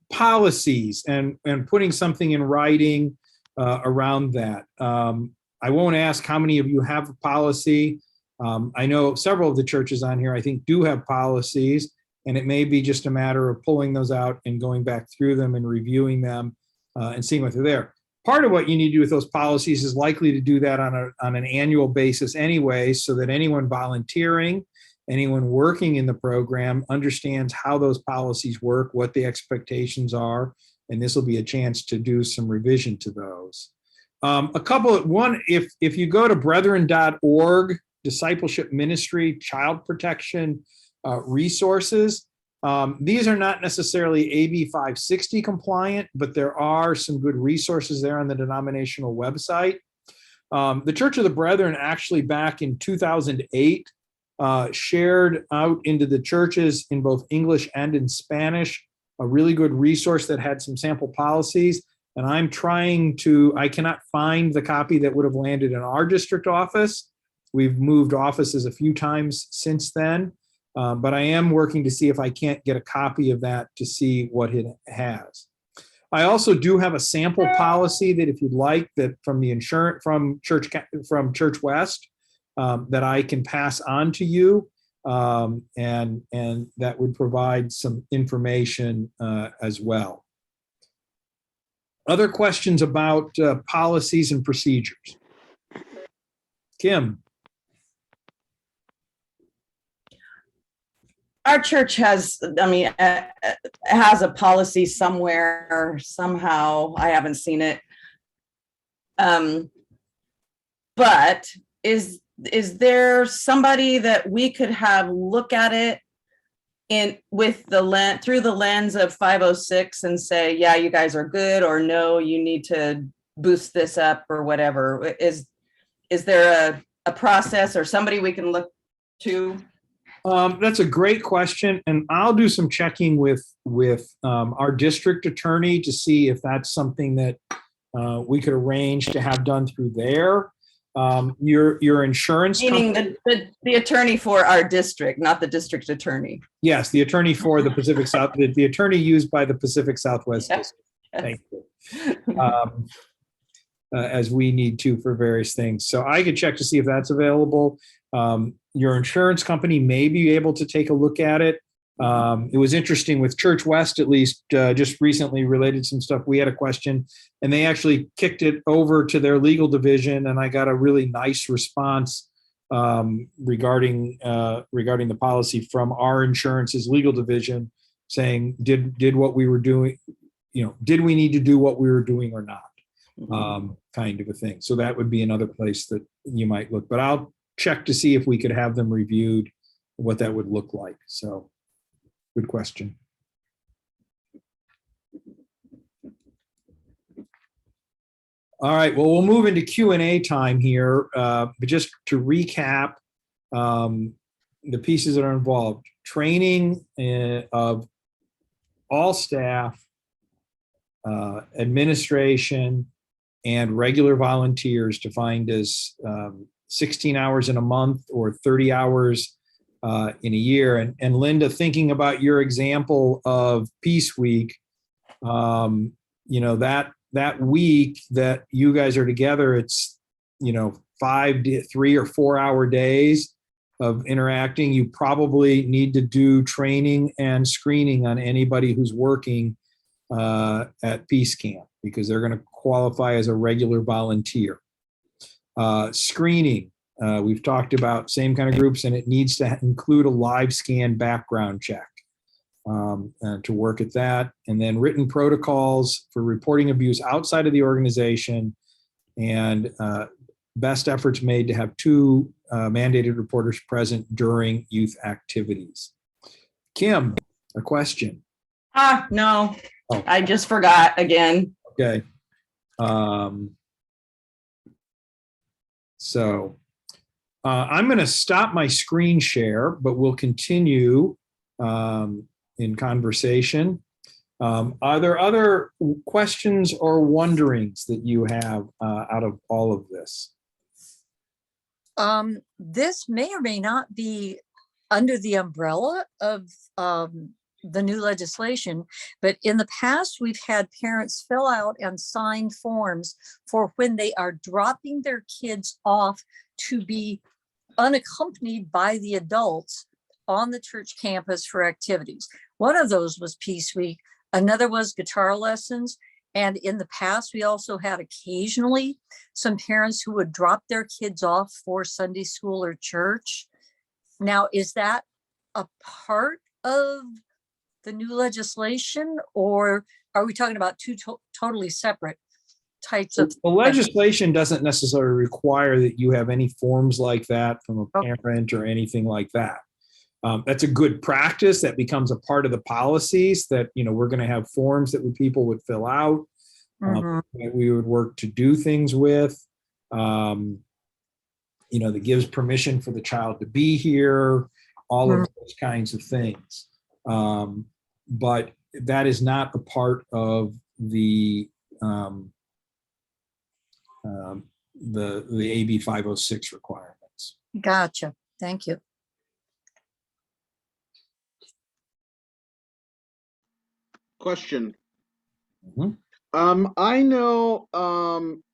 policies and putting something in writing around that. I won't ask how many of you have a policy. I know several of the churches on here, I think, do have policies, and it may be just a matter of pulling those out and going back through them and reviewing them and seeing what they're there. Part of what you need to do with those policies is likely to do that on an annual basis anyway, so that anyone volunteering, anyone working in the program understands how those policies work, what the expectations are, and this will be a chance to do some revision to those. If you go to brethren.org, discipleship ministry, child protection resources, these are not necessarily AB 560 compliant, but there are some good resources there on the denominational website. The Church of the Brethren actually back in 2008 shared out into the churches in both English and in Spanish a really good resource that had some sample policies. And I cannot find the copy that would have landed in our district office. We've moved offices a few times since then, but I am working to see if I can't get a copy of that to see what it has. I also do have a sample policy that, if you'd like, that from the insurance from Church West, that I can pass on to you, and that would provide some information as well. Other questions about policies and procedures? Kim? Our church has a policy somewhere, somehow. I haven't seen it. But is there somebody that we could have look at it through the lens of 506 and say, yeah, you guys are good, or no, you need to boost this up, or whatever? Is there a process or somebody we can look to? That's a great question, and I'll do some checking with our district attorney to see if that's something that we could arrange to have done through there. Your insurance Meaning company, the attorney for our district, not the district attorney. Yes, the attorney for the Pacific South, the attorney used by the Pacific Southwest Yeah. District. Thank you. As we need to for various things. So I could check to see if that's available. Your insurance company may be able to take a look at it. It was interesting with Church West, at least just recently related some stuff. We had a question and they actually kicked it over to their legal division, and I got a really nice response regarding the policy from our insurance's legal division, saying did what we were doing, did we need to do what we were doing or not, kind of a thing. So that would be another place that you might look, but I'll check to see if we could have them reviewed, what that would look like. So good question. All right, well, we'll move into Q&A time here, but just to recap the pieces that are involved: training of all staff, administration, and regular volunteers, defined as 16 hours in a month or 30 hours in a year. And Linda, thinking about your example of Peace Week, that that week that you guys are together, it's, 3 or 4 hour days of interacting. You probably need to do training and screening on anybody who's working at Peace Camp, because they're going to qualify as a regular volunteer. Screening, we've talked about same kind of groups, and it needs to include a live scan background check to work at that. And then written protocols for reporting abuse outside of the organization, and best efforts made to have 2 mandated reporters present during youth activities. Kim, a question. No, Oh. I just forgot again. Okay. So I'm going to stop my screen share, but we'll continue in conversation. Are there other questions or wonderings that you have out of all of this? This may or may not be under the umbrella of the new legislation, but in the past, we've had parents fill out and sign forms for when they are dropping their kids off to be unaccompanied by the adults on the church campus for activities. One of those was Peace Week. Another was guitar lessons. And in the past, we also had occasionally some parents who would drop their kids off for Sunday school or church. Now, is that a part of the new legislation, or are we talking about 2 totally separate types of? The legislation doesn't necessarily require that you have any forms like that from a parent or anything like that. That's a good practice that becomes a part of the policies that, we're going to have forms that people would fill out, that we would work to do things with, that gives permission for the child to be here, all of those kinds of things. But that is not a part of the AB 506 requirements. Gotcha. Thank you. Question. I know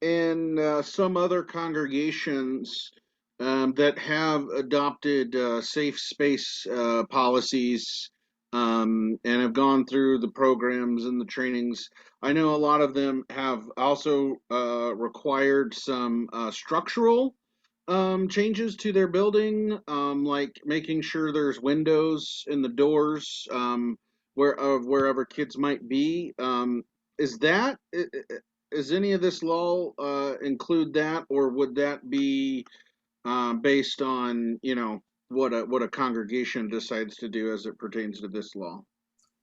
in some other congregations that have adopted safe space policies and have gone through the programs and the trainings. I know a lot of them have also required some structural changes to their building, like making sure there's windows in the doors wherever kids might be. Is any of this law include that, or would that be based on what a congregation decides to do as it pertains to this law?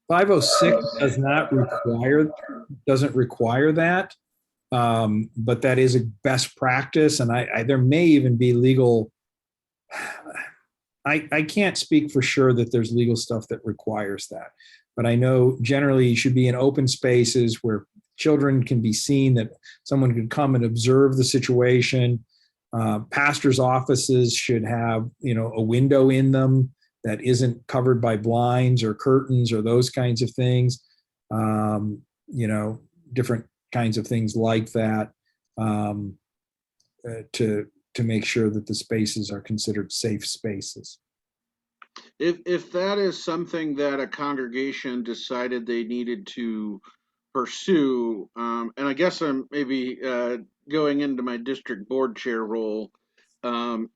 506 doesn't require that, but that is a best practice, and there may even be legal. I can't speak for sure that there's legal stuff that requires that, but I know generally you should be in open spaces where children can be seen, that someone could come and observe the situation. Pastors' offices should have, a window in them that isn't covered by blinds or curtains or those kinds of things. Different kinds of things like that to make sure that the spaces are considered safe spaces. If that is something that a congregation decided they needed to pursue, and I guess I'm maybe going into my district board chair role,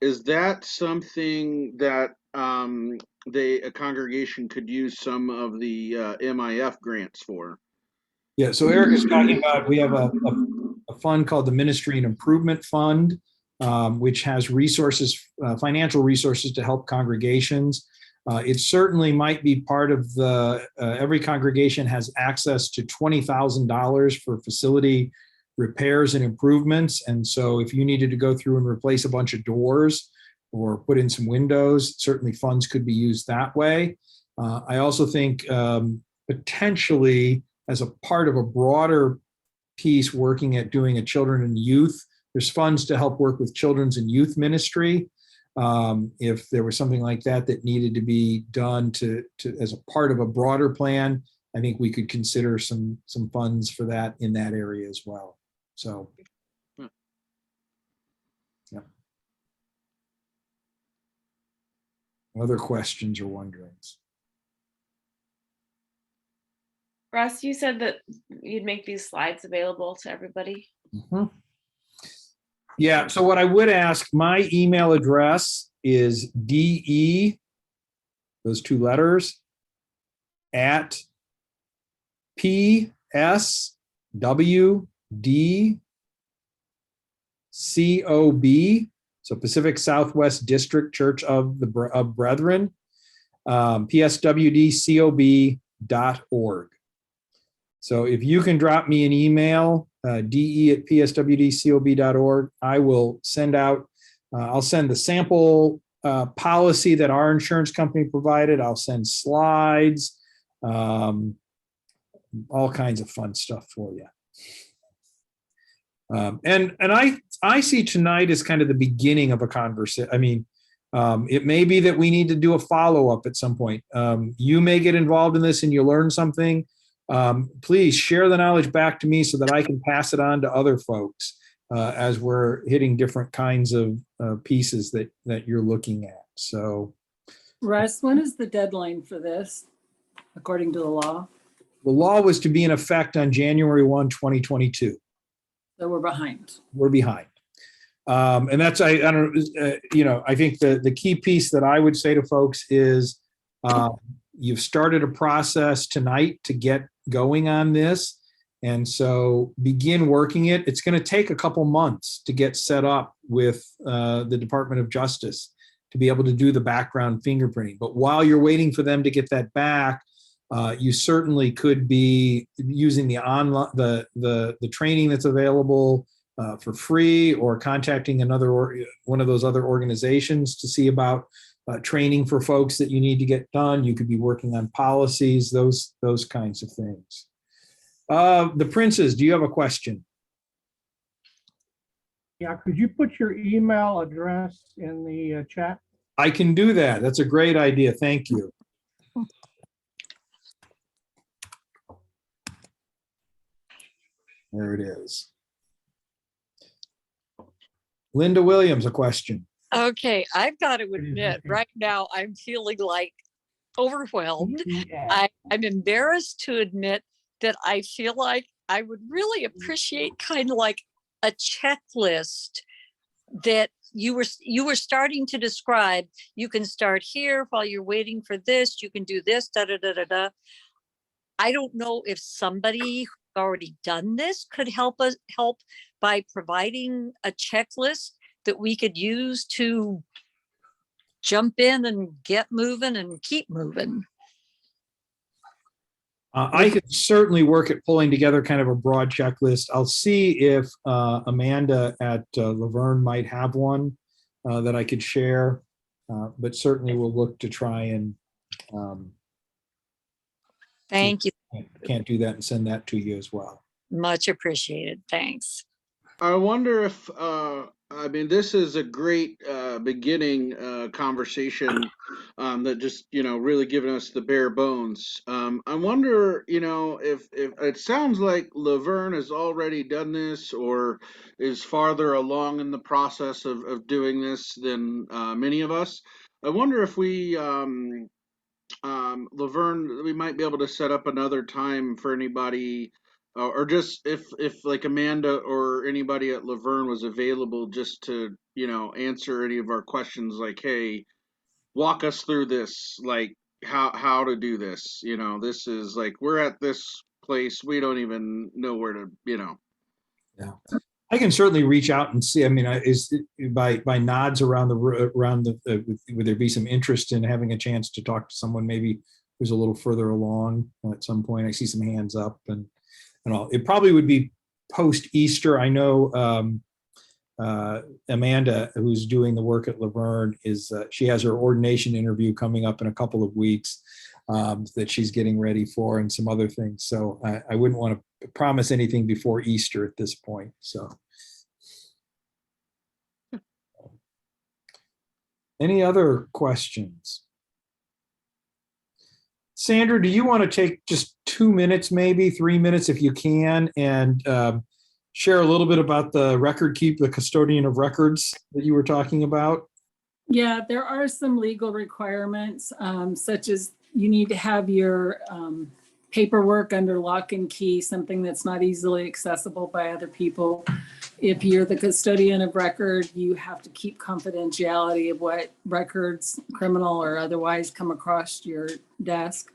is that something that a congregation could use some of the MIF grants for? Yeah, so Eric is talking about, we have a fund called the Ministry and Improvement Fund, which has resources, financial resources to help congregations. It certainly might be part of every congregation has access to $20,000 for facility repairs and improvements. And so if you needed to go through and replace a bunch of doors or put in some windows, certainly funds could be used that way. I also think potentially as a part of a broader piece working at doing a children and youth, there's funds to help work with children's and youth ministry. If there was something like that that needed to be done to as a part of a broader plan, I think we could consider some funds for that in that area as well. So. Yeah. Other questions or wonderings? Russ, you said that you'd make these slides available to everybody. Mhm. Yeah, so what I would ask, my email address is DE, those two letters, at PSWDCOB, so Pacific Southwest District Church of Brethren, PSWDCOB.org. So if you can drop me an email, de@pswdcob.org, I will send out, I'll send the sample policy that our insurance company provided. I'll send slides, all kinds of fun stuff for you. And I see tonight as kind of the beginning of a conversation. I mean, it may be that we need to do a follow-up at some point. You may get involved in this and you learn something. Please share the knowledge back to me so that I can pass it on to other folks as we're hitting different kinds of pieces that you're looking at. So, Russ, when is the deadline for this, according to the law? the law was to be in effect on January 1, 2022. So we're behind. We're behind. And that's, I don't, I think the key piece that I would say to folks is you've started a process tonight to get going on this. And so begin working it. It's going to take a couple months to get set up with the Department of Justice to be able to do the background fingerprinting. But while you're waiting for them to get that back, you certainly could be using the online, the training that's available for free, or contacting one of those other organizations to see about training for folks that you need to get done. You could be working on policies, those kinds of things. The Princes, do you have a question? Yeah, could you put your email address in the chat? I can do that. That's a great idea. Thank you. There it is. Linda Williams, a question. Okay, I've got to admit, right now I'm feeling like overwhelmed. Yeah. I'm embarrassed to admit that I feel like I would really appreciate kind of like a checklist that you were starting to describe. You can start here while you're waiting for this. You can do this, da da da da da. I don't know if somebody who's already done this could help by providing a checklist that we could use to jump in and get moving and keep moving. I could certainly work at pulling together kind of a broad checklist. I'll see if Amanda at Laverne might have one that I could share, but certainly we'll look to try and Thank you. Can't do that and send that to you as well. Much appreciated. Thanks. I wonder if, I mean, this is a great beginning conversation that just, really giving us the bare bones. I wonder, if it sounds like Laverne has already done this or is farther along in the process of doing this than many of us. I wonder if we, Laverne, we might be able to set up another time for anybody, or just if like Amanda or anybody at Laverne was available, just to answer any of our questions. Like, hey, walk us through this. Like how to do this. This is like we're at this place, we don't even know where to. Yeah, I can certainly reach out and see. I mean, is by nods around would there be some interest in having a chance to talk to someone maybe who's a little further along at some point? I see some hands up and all. It probably would be post Easter. I know Amanda, who's doing the work at Laverne, she has her ordination interview coming up in a couple of weeks that she's getting ready for, and some other things. So I wouldn't want to promise anything before Easter at this point. So, any other questions? Sandra, do you want to take just 2 minutes, maybe 3 minutes if you can, and share a little bit about the the custodian of records that you were talking about? Yeah, there are some legal requirements, such as you need to have your paperwork under lock and key, something that's not easily accessible by other people. If you're the custodian of record, you have to keep confidentiality of what records, criminal or otherwise, come across your desk.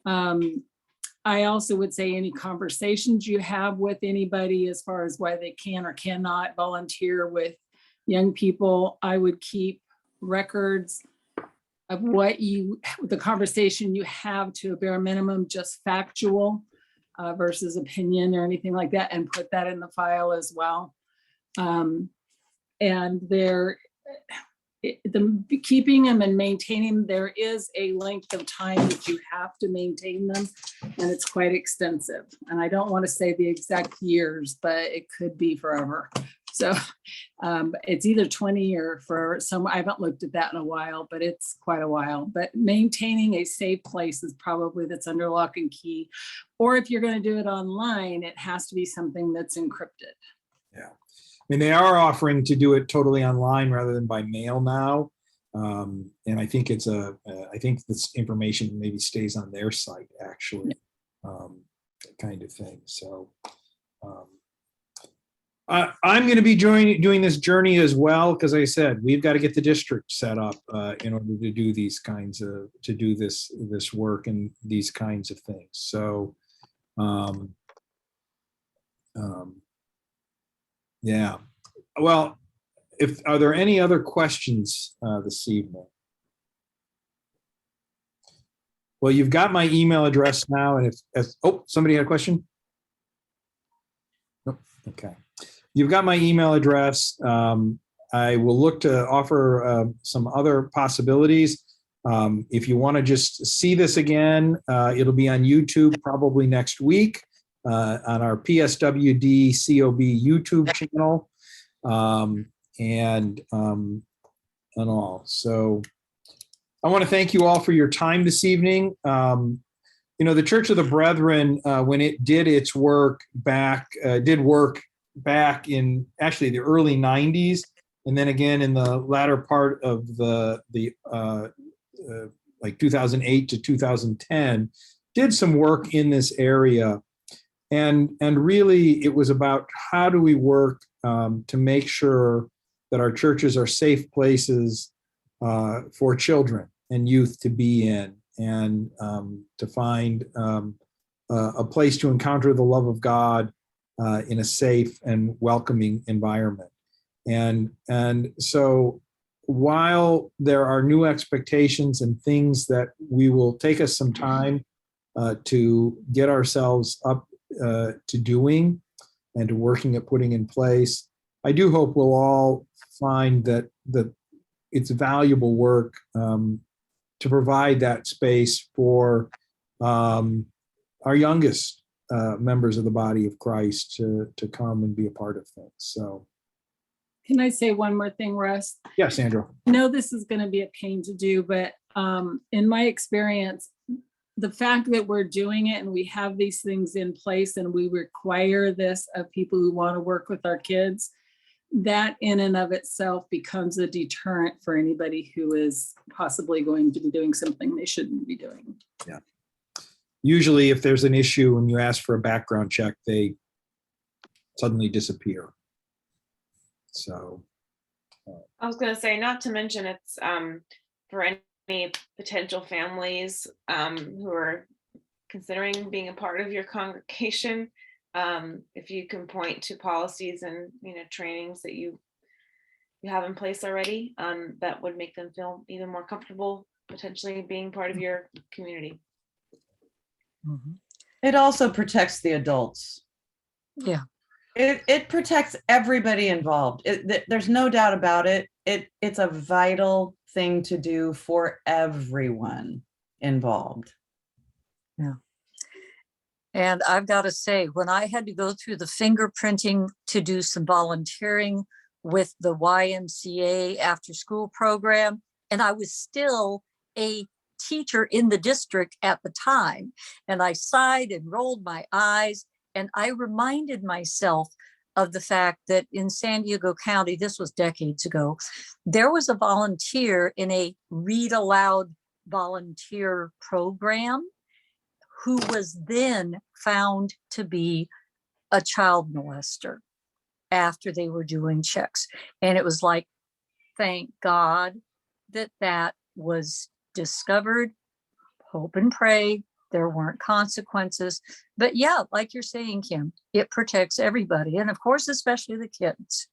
I also would say any conversations you have with anybody as far as why they can or cannot volunteer with young people, I would keep records of the conversation you have, to a bare minimum, just factual versus opinion or anything like that, and put that in the file as well. And keeping them and maintaining, there is a length of time that you have to maintain them, and it's quite extensive. And I don't want to say the exact years, but it could be forever. So it's either 20 or for some, I haven't looked at that in a while, but it's quite a while. But maintaining a safe place is probably that's under lock and key. Or if you're going to do it online, it has to be something that's encrypted. Yeah. I mean, they are offering to do it totally online rather than by mail now. And I think I think this information maybe stays on their site, actually, kind of thing. So I'm going to be doing this journey as well, because I said, we've got to get the district set up in order to do this work and these kinds of things. So, yeah. Well, are there any other questions this evening? Well, you've got my email address now, and somebody had a question? Nope. Okay. You've got my email address. I will look to offer some other possibilities. If you want to just see this again, it'll be on YouTube probably next week on our PSWD COB YouTube channel, and all. So I want to thank you all for your time this evening. The Church of the Brethren, when it did its work back in actually the early 90s, and then again in the latter part of the like 2008 to 2010, did some work in this area. And really it was about how do we work to make sure that our churches are safe places for children and youth to be in, and to find a place to encounter the love of God in a safe and welcoming environment. And so while there are new expectations and things that we will take us some time to get ourselves up to doing and to working at putting in place, I do hope we'll all find that it's valuable work to provide that space for our youngest members of the body of Christ to come and be a part of things. So, can I say one more thing, Russ? Yes, Sandra. I know this is going to be a pain to do, but in my experience, the fact that we're doing it and we have these things in place and we require this of people who want to work with our kids, that in and of itself becomes a deterrent for anybody who is possibly going to be doing something they shouldn't be doing. Yeah. Usually if there's an issue and you ask for a background check, they suddenly disappear. So. I was going to say, not to mention it's for any potential families who are considering being a part of your congregation, if you can point to policies and trainings that you have in place already, that would make them feel even more comfortable potentially being part of your community. Mm-hmm. It also protects the adults. Yeah. It protects everybody involved. There's no doubt about it. It's a vital thing to do for everyone involved. Yeah. And I've got to say, when I had to go through the fingerprinting to do some volunteering with the YMCA after school program, and I was still a teacher in the district at the time. And I sighed and rolled my eyes. And I reminded myself of the fact that in San Diego County, this was decades ago, there was a volunteer in a read aloud volunteer program who was then found to be a child molester after they were doing checks. And it was like, thank God that that was discovered. Hope and pray there weren't consequences. But yeah, like you're saying, Kim, it protects everybody. And of course, especially the kids.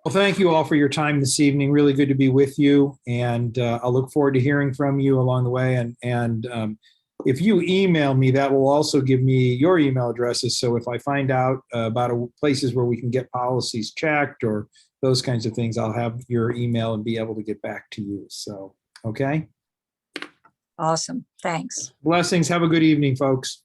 Well, thank you all for your time this evening. Really good to be with you. And I'll look forward to hearing from you along the way. And if you email me, that will also give me your email addresses. So if I find out about places where we can get policies checked or those kinds of things, I'll have your email and be able to get back to you. So, okay. Awesome. Thanks. Blessings. Have a good evening, folks.